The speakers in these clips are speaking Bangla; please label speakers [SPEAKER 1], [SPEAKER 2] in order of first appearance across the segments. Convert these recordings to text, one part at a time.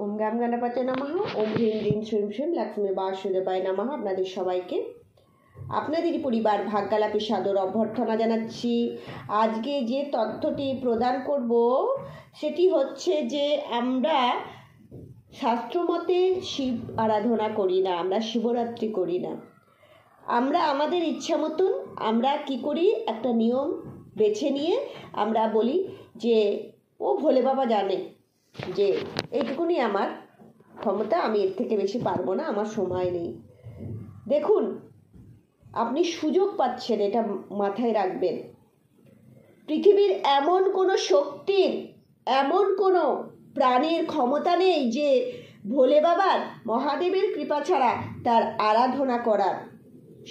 [SPEAKER 1] ওম গাম গণপতে নমঃ। ওম হ্রিম হ্রিম শ্রীম শ্রীম লক্ষ্মী বাসুদেবায় নমঃ। আপনাদের সবাইকে আপনাদেরই পরিবার ভাগ্যালাপী সাদর অভ্যর্থনা জানাচ্ছি। আজকে যে তথ্যটি প্রদান করব সেটি হচ্ছে যে আমরা শাস্ত্রমতে শিব আরাধনা করি না, আমরা শিবরাত্রি করি না। আমরা আমাদের ইচ্ছা মতন আমরা কি করি, একটা নিয়ম বেছে নিয়ে আমরা বলি যে ও ভোলে বাবা জানে যে এইটুকুনি আমার ক্ষমতা, আমি এর থেকে বেশি পারবো না, আমার সময় নেই। দেখুন, আপনি সুযোগ পাচ্ছেন, এটা মাথায় রাখবেন। পৃথিবীর এমন কোনো শক্তির, এমন কোনো প্রাণীর ক্ষমতা নেই যে ভোলে বাবার, মহাদেবের কৃপা ছাড়া তার আরাধনা করার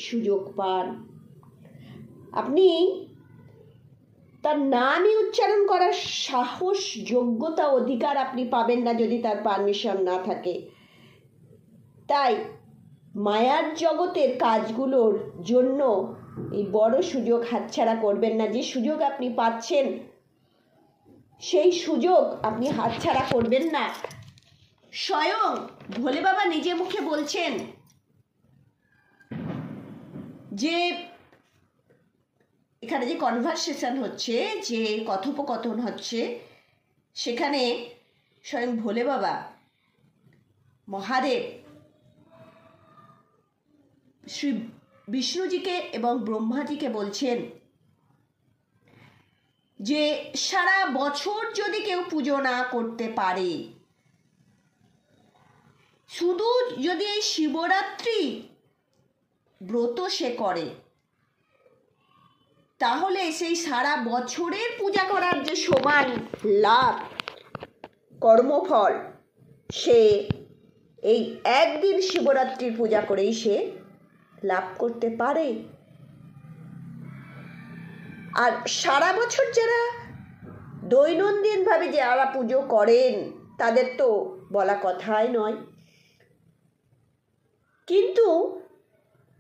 [SPEAKER 1] সুযোগ পান। আপনি তার নামই উচ্চারণ করার সাহস, যোগ্যতা, অধিকার আপনি পাবেন না যদি তার পারমিশন না থাকে। তাই মায়ার জগতের কাজগুলোর জন্য এই বড় সুযোগ হাতছাড়া করবেন না। যে সুযোগ আপনি পাচ্ছেন সেই সুযোগ আপনি হাতছাড়া করবেন না। স্বয়ং ভোলে বাবা নিজে মুখে বলছেন যে এখানে যে কনভারসেশন হচ্ছে, যে কথোপকথন হচ্ছে, সেখানে স্বয়ং ভোলে বাবা মহাদেব শ্রী বিষ্ণুজিকে এবং ব্রহ্মাজিকে বলছেন যে সারা বছর যদি কেউ পুজো না করতে পারে, শুধু যদি এই শিবরাত্রি ব্রত সে করে, তাহলে সেই সারা বছরের পূজা করার যে সমান লাভ, কর্মফল সে এই একদিন শিবরাত্রির পূজা করেই সে লাভ করতে পারে। আর সারা বছর যারা দৈনন্দিনভাবে যারা পুজো করেন তাদের তো বলা কথাই নয়, কিন্তু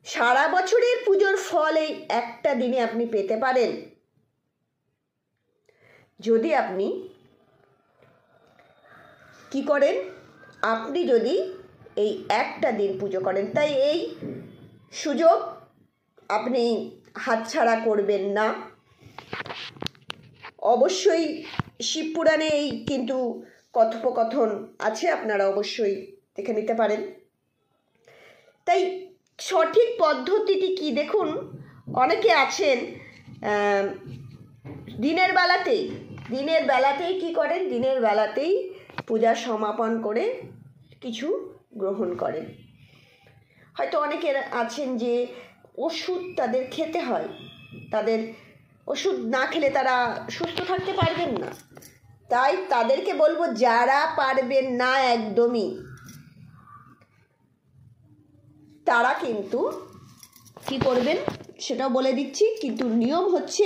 [SPEAKER 1] সারা বছরের পুজোর ফল এই একটা দিনে আপনি পেতে পারেন যদি আপনি কি করেন, আপনি যদি এই একটা দিন পুজো করেন। তাই এই সুযোগ আপনি হাতছাড়া করবেন না। অবশ্যই শিবপুরাণে এই কিন্তু কথোপকথন আছে, আপনারা অবশ্যই দেখে নিতে পারেন। তাই সঠিক পদ্ধতিটি কি দেখুন, অনেকে আছেন দিনের বেলাতেই কি করেন, দিনের বেলাতেই পূজা সমাপন করে কিছু গ্রহণ করেন। হয়তো অনেকের আছেন যে ওষুধ তাদের খেতে হয়, তাদের ওষুধ না খেলে তারা সুস্থ থাকতে পারবেন না। তাই তাদেরকে বলবো, যারা পারবেন না একদমই, তারা কিন্তু কি করবেন সেটাও বলে দিচ্ছি। কিন্তু নিয়ম হচ্ছে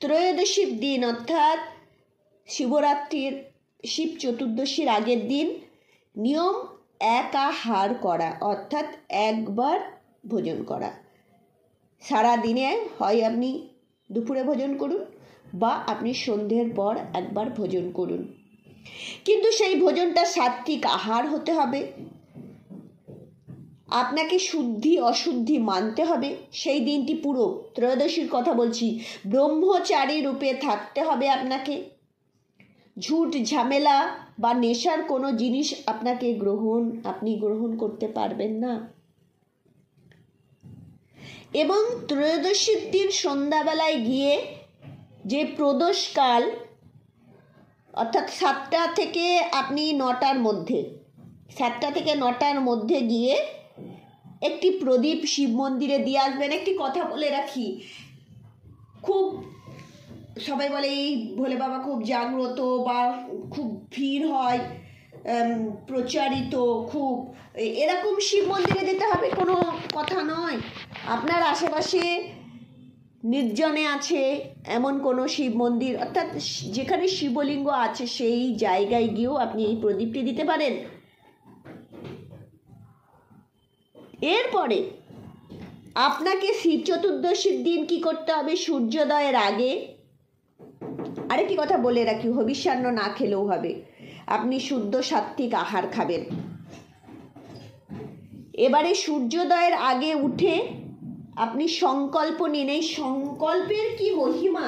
[SPEAKER 1] ত্রয়োদশীর দিন, অর্থাৎ শিবরাত্রির শিব চতুর্দশীর আগের দিন নিয়ম একাহার করা, অর্থাৎ একবার ভোজন করা। সারা দিনে হয় আপনি দুপুরে ভোজন করুন বা আপনি সন্ধ্যের পর একবার ভোজন করুন, কিন্তু সেই ভোজনটা সাত্ত্বিক আহার হতে হবে। আপনাকে শুদ্ধি অশুদ্ধি মানতে হবে। সেই দিনটি পুরো ত্রয়োদশীর কথা বলছি, ব্রহ্মচারী রূপে থাকতে হবে আপনাকে। ঝুট ঝামেলা বা নেশার কোনো জিনিস আপনি গ্রহণ করতে পারবেন না। এবং ত্রয়োদশীর দিন সন্ধ্যাবেলায় গিয়ে যে প্রদোষকাল, অর্থাৎ 7টা থেকে 9টার মধ্যে গিয়ে একটি প্রদীপ শিব মন্দিরে দিয়ে আসবেন। একটি কথা বলে রাখি, খুব সবাই বলে এই ভোলে বাবা খুব জাগ্রত বা খুব ভিড় হয়, প্রচারিত, খুব এরকম শিব মন্দিরে যেতে হবে কোনো কথা নয়। আপনার আশেপাশে নির্জনে আছে এমন কোনো শিব মন্দির, অর্থাৎ যেখানে শিবলিঙ্গ আছে সেই জায়গায় গিয়েও আপনি এই প্রদীপটি দিতে পারেন। এরপরে আপনাকে শিব চতুর্দশীর দিন কি করতে হবে, সূর্যোদয়ের আগে আরেকটি কথা বলে রাখি, হবিষ্যান্ন না খেলেও হবে। আপনি শুদ্ধ সাত্ত্বিক আহার খাবেন। এবারে সূর্যোদয়ের আগে উঠে আপনি সংকল্প নিন। এই সংকল্পের কি মহিমা!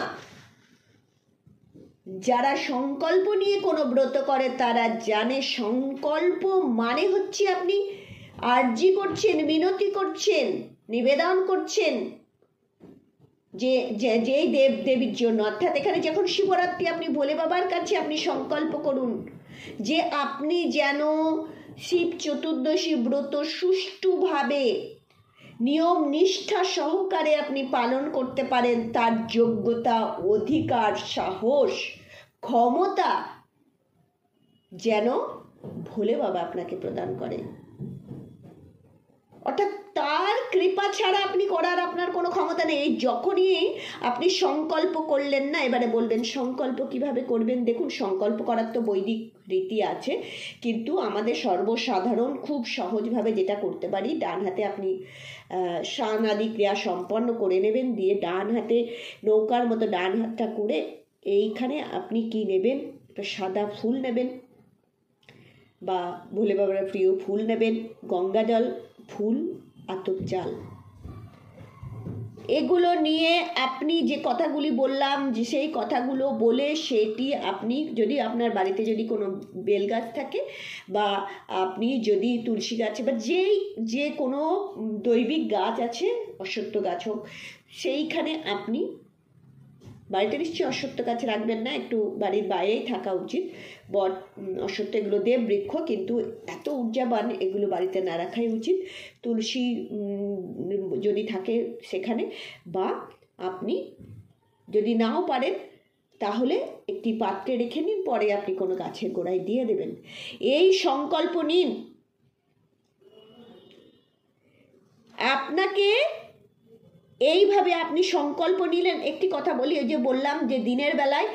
[SPEAKER 1] যারা সংকল্প নিয়ে কোনো ব্রত করে তারা জানে সংকল্প মানে হচ্ছে আপনি আর্জি করছেন, মিনতি করছেন, নিবেদন করছেন যেই দেব দেবীর জন্য। অর্থাৎ এখানে যখন শিবরাত্রি, আপনি ভোলে বাবার কাছে আপনি সংকল্প করুন যে আপনি যেন শিব চতুর্দশী ব্রত সুষ্ঠুভাবে নিয়ম নিষ্ঠা সহকারে আপনি পালন করতে পারেন। তার যোগ্যতা, অধিকার, সাহস, ক্ষমতা যেন ভোলে বাবা আপনাকে প্রদান করেন। অর্থাৎ তার কৃপা ছাড়া আপনি করার আপনার কোনো ক্ষমতা নেই। যখনই আপনি সংকল্প করলেন না, এবারে বলবেন সংকল্প কিভাবে করবেন। দেখুন, সংকল্প করার তো বৈদিক রীতি আছে, কিন্তু আমাদের সর্বসাধারণ খুব সহজভাবে যেটা করতে পারি, ডান হাতে আপনি স্নানাদি ক্রিয়া সম্পন্ন করে নেবেন, দিয়ে ডান হাতে নৌকার মতো ডান হাতটা করে এইখানে আপনি কি নেবেন, একটা সাদা ফুল নেবেন বা ভোলে বাবার প্রিয় ফুল নেবেন, গঙ্গা জল, ফুল, আতপ চাল, এগুলো নিয়ে আপনি যে কথাগুলি বললাম, যে সেই কথাগুলো বলে সেটি আপনি, যদি আপনার বাড়িতে যদি কোনো বেল গাছ থাকে বা আপনি যদি তুলসী গাছ বা যে কোনো দৈবিক গাছ আছে, অশ্বত্থ গাছ হোক, সেইখানে আপনি, বাড়িতে নিশ্চয়ই অশ্বত্থ গাছ রাখবেন না, একটু বাড়ির বাইরেই থাকা উচিত। বট, অশ্বত্থ এগুলো দেব বৃক্ষ, কিন্তু এত ঊর্জাবান, এগুলো বাড়িতে না রাখাই উচিত। তুলসী যদি থাকে সেখানে, বা আপনি যদি নাও পারেন তাহলে একটি পাত্রে রেখে নিন, পরে আপনি কোনো গাছের গোড়ায় দিয়ে দেবেন। এই সংকল্প নিন। আপনাকে এইভাবে আপনি সংকল্প নিলেন। একটি কথা বলি, ওই যে বললাম যে দিনের বেলায়,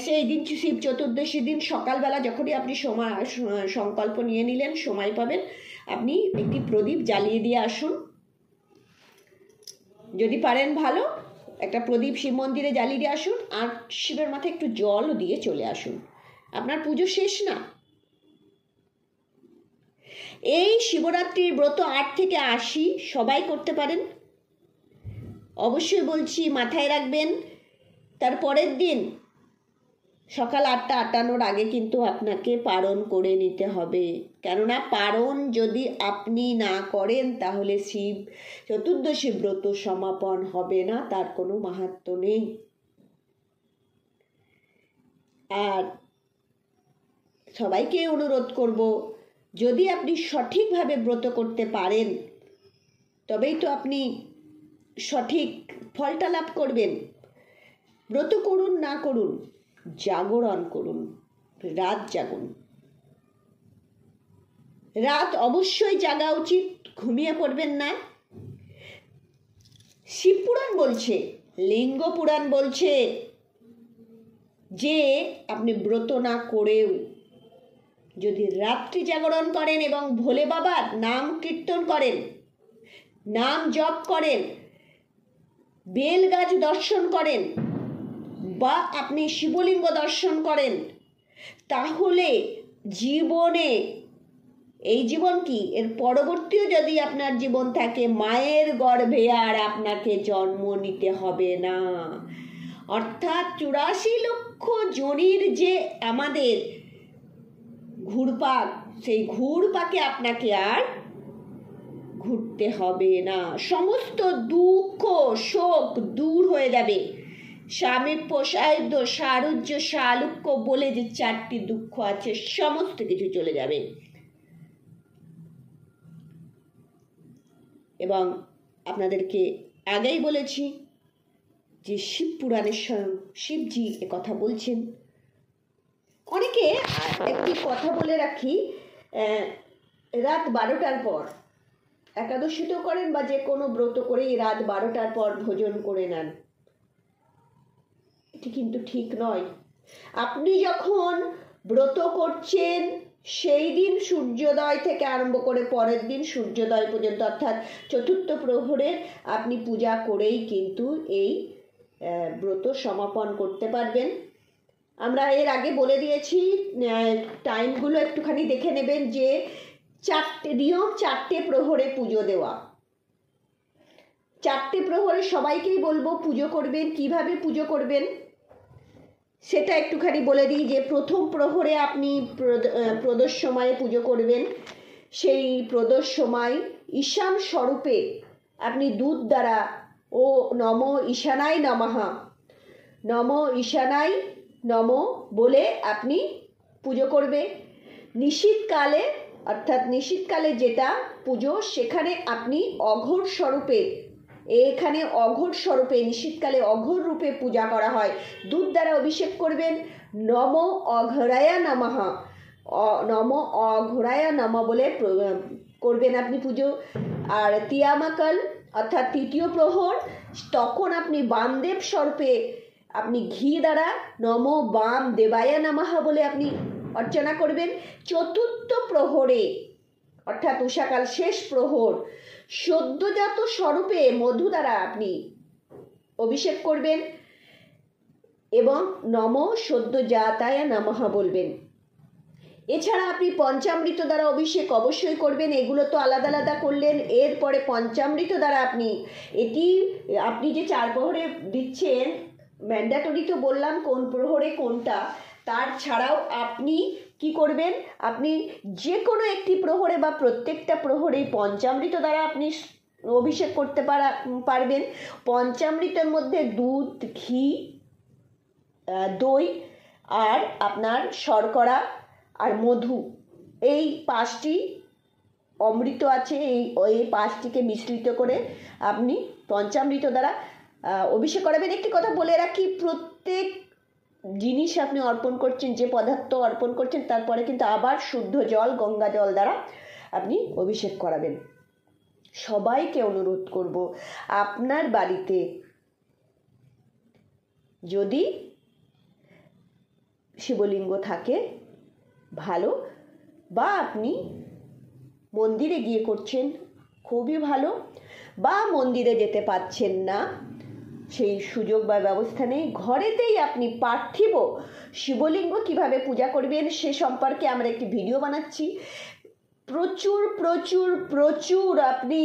[SPEAKER 1] সেই দিন শিব চতুর্দশী দিন সকালবেলা যখনই আপনি সংকল্প নিয়ে নিলেন, সময় পাবেন, আপনি একটি প্রদীপ জ্বালিয়ে দিয়ে আসুন। যদি পারেন ভালো, একটা প্রদীপ শিব মন্দিরে জ্বালিয়ে দিয়ে আসুন, আর শিবের মাথায় একটু জলও দিয়ে চলে আসুন। আপনার পুজো শেষ না? এই শিবরাত্রির ব্রত 8 থেকে 80 সবাই করতে পারেন। অবশ্যই বলছি, মাথায় রাখবেন, তার পরের দিন সকাল 8টা 58-র আগে কিন্তু আপনাকে পারণ করে নিতে হবে। কেননা পারণ যদি আপনি না করেন তাহলে শিব চতুর্দশী ব্রত সমাপন হবে না, তার কোনো মাহাত্ম্য নেই। আর সবাইকে অনুরোধ করব, যদি আপনি সঠিকভাবে ব্রত করতে পারেন তবেই তো আপনি সঠিক ফলটা লাভ করবেন। ব্রত করুন না করুন, জাগরণ করুন, রাত জাগুন। রাত অবশ্যই জাগা উচিত, ঘুমিয়ে পড়বেন না। শিবপুরাণ বলছে, লিঙ্গ পুরাণ বলছে যে আপনি ব্রত না করেও যদি রাত্রি জাগরণ করেন এবং ভোলে বাবার নাম কীর্তন করেন, নাম জপ করেন, বেল গাছ দর্শন করেন, বা আপনি শিবলিঙ্গ দর্শন করেন, তাহলে জীবনে, এই জীবন কি, এর পরবর্তীও যদি আপনার জীবন থাকে, মায়ের গর্ভে আর আপনাকে জন্ম নিতে হবে না। অর্থাৎ 84 লক্ষ যোনির যে আমাদের ঘুরপাক, সেই ঘুরপাকে আপনাকে আর ঘুরতে হবে না। সমস্ত দুঃখ শোক দূর হয়ে যাবে। সামীপ্য, সাহিত্য, সারুজ্য, সালুক্য বলে যে 4টি দুঃখ আছে, সমস্ত কিছু চলে যাবে। এবং আপনাদেরকে আগেই বলেছি যে শিব পুরাণের স্বয়ং শিবজি কথা বলছেন। অনেকে, একটি কথা বলে রাখি, রাত 12টার পর একাদশীতেও করেন বা যে কোনো ব্রত করেই রাত 12টার পর ভোজন করে নেন, এটি কিন্তু ঠিক নয়। আপনি যখন ব্রত করছেন সেই দিন সূর্যোদয় থেকে আরম্ভ করে পরের দিন সূর্যোদয় পর্যন্ত, অর্থাৎ চতুর্থ প্রহরে আপনি পূজা করেই কিন্তু এই ব্রত সমাপন করতে পারবেন। আমরা এর আগে বলে দিয়েছি, টাইমগুলো একটুখানি দেখে নেবেন যে 4টে প্রহরে পুজো দেওয়া। 4টে প্রহরে সবাইকেই বলবো পুজো করবেন। কিভাবে পুজো করবেন সেটা একটুখানি বলে দিই। যে প্রথম প্রহরে আপনি প্রদোষ সময়ে পুজো করবেন। সেই প্রদোষ সময় ঈশান স্বরূপে আপনি দুধ দ্বারা ও নম ঈশানায় নমঃ, নম ঈশানায় নম বলে আপনি পুজো করবে। নিশীথকালে, অর্থাৎ নিশীথকালে যেটা পুজো, সেখানে আপনি অঘোর স্বরূপে, এখানে অঘোর স্বরূপে নিশীথকালে অঘোর রূপে পূজা করা হয়। দুধ দ্বারা অভিষেক করবেন। নম অঘোরায় নমঃ, নম অঘোরায় নমঃ বলে করবেন আপনি পুজো। আর তিয়ামাকাল অর্থাৎ তৃতীয় প্রহর, তখন আপনি বামদেব স্বরূপে আপনি ঘি দ্বারা নম বাম দেবায় নমঃ বলে আপনি অর্চনা করবেন। চতুর্থ প্রহরে অর্থাৎ উষাকাল শেষ প্রহর সদ্যজাত স্বরূপে মধু দ্বারা আপনি অভিষেক করবেন এবং নম সদ্যজাতায় নমঃ বলবেন। এছাড়া আপনি পঞ্চামৃত দ্বারা অভিষেক অবশ্যই করবেন। এগুলো তো আলাদা আলাদা করলেন। এরপরে পঞ্চামৃত দ্বারা আপনি যে 4 প্রহরে দিচ্ছেন, ম্যান্ডেটরি তো বললাম কোন প্রহরে কোনটা, তার ছাড়াও আপনি কি করবেন, আপনি যে কোনো একটি প্রহরে বা প্রত্যেকটা প্রহরেই পঞ্চামৃত দ্বারা আপনি অভিষেক করতে পারবেন। পঞ্চামৃতের মধ্যে দুধ, ঘি, দই আর আপনার শর্করা আর মধু, এই 5টি অমৃত আছে। এই 5টিকে মিশ্রিত করে আপনি পঞ্চামৃত দ্বারা অভিষেক করাবেন। একটি কথা বলে রাখি, প্রত্যেক জিনিস আপনি অর্পণ করছেন, যে পদার্থ অর্পণ করছেন, তারপরে কিন্তু আবার শুদ্ধ জল, গঙ্গা জল দ্বারা আপনি অভিষেক করাবেন। সবাইকে অনুরোধ করব, আপনার বাড়িতে যদি শিবলিঙ্গ থাকে ভালো, বা আপনি মন্দিরে গিয়ে করছেন খুবই ভালো, বা মন্দিরে যেতে পারছেন না, সেই সুযোগ বা ব্যবস্থা নেই, ঘরেতেই আপনি পার্থিব শিবলিঙ্গ কিভাবে পূজা করবেন সে সম্পর্কে আমরা একটি ভিডিও বানাচ্ছি। প্রচুর প্রচুর প্রচুর আপনি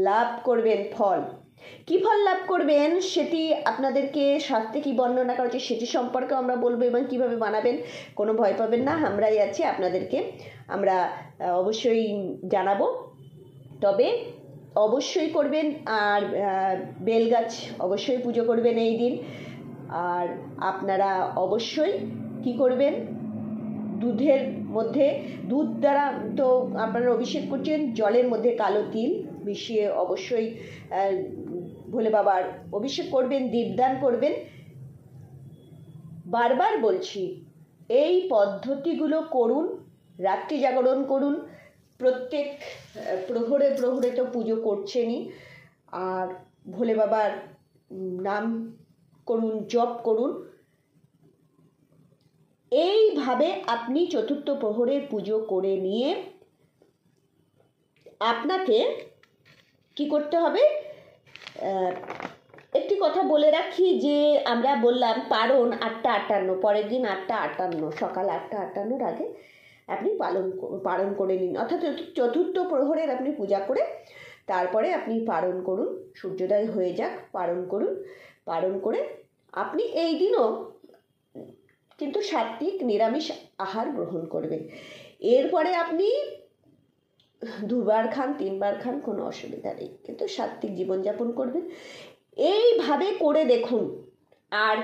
[SPEAKER 1] লাভ করবেন ফল। কী ফল লাভ করবেন সেটি আপনাদেরকে শাস্ত্রে কী বর্ণনা করা হচ্ছে সেটি সম্পর্কে আমরা বলবো, এবং কিভাবে বানাবেন কোনো ভয় পাবেন না, আমরাই আছি, আপনাদেরকে আমরা অবশ্যই জানাবো। তবে অবশ্যই করবেন। আর বেলগাছ অবশ্যই পুজো করবেন এই দিন। আর আপনারা অবশ্যই কি করবেন, দুধের মধ্যে, দুধ দ্বারা তো আপনারা অভিষেক করছেন, জলের মধ্যে কালো তিল মিশিয়ে অবশ্যই ভোলে বাবার অভিষেক করবেন, দীপদান করবেন। বারবার বলছি, এই পদ্ধতিগুলো করুন, রাত্রি জাগরণ করুন, প্রত্যেক প্রহরে প্রহরে তো পুজো করছেনই, আর ভোলে বাবার নাম করুন, জপ করুন। এইভাবে আপনি চতুর্থ প্রহরের পুজো করে নিয়ে আপনাকে কি করতে হবে, একটি কথা বলে রাখি যে আমরা বললাম পারণ 8:58, পরের দিন 8:58, সকাল 8:58 আগে আপনি পারণ করে নিন। অর্থাৎ চতুর্থ প্রহরের আপনি পূজা করে তারপরে আপনি পারণ করুন, সূর্যোদয় হয়ে যাক, পারণ করুন। পারণ করে আপনি এই দিনও কিন্তু সাত্ত্বিক নিরামিষ আহার গ্রহণ করবেন। এরপরে আপনি 2বার খান, 3বার খান, কোনো অসুবিধা নেই, কিন্তু সাত্ত্বিক জীবনযাপন করবেন। এইভাবে করে দেখুন। আর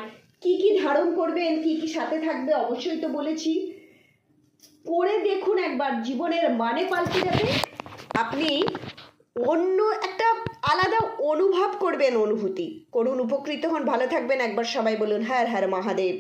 [SPEAKER 1] কি কি ধারণ করবেন, কি কি সাথে থাকবে অবশ্যই তো বলেছি, করে দেখুন একবার, জীবনের মানে পাল্টে যাবে। আপনি অন্য একটা আলাদা অনুভব করবেন, অনুভূতি করুন, উপকৃত হন। ভালো থাকবেন। একবার সবাই বলুন হর হর মহাদেব।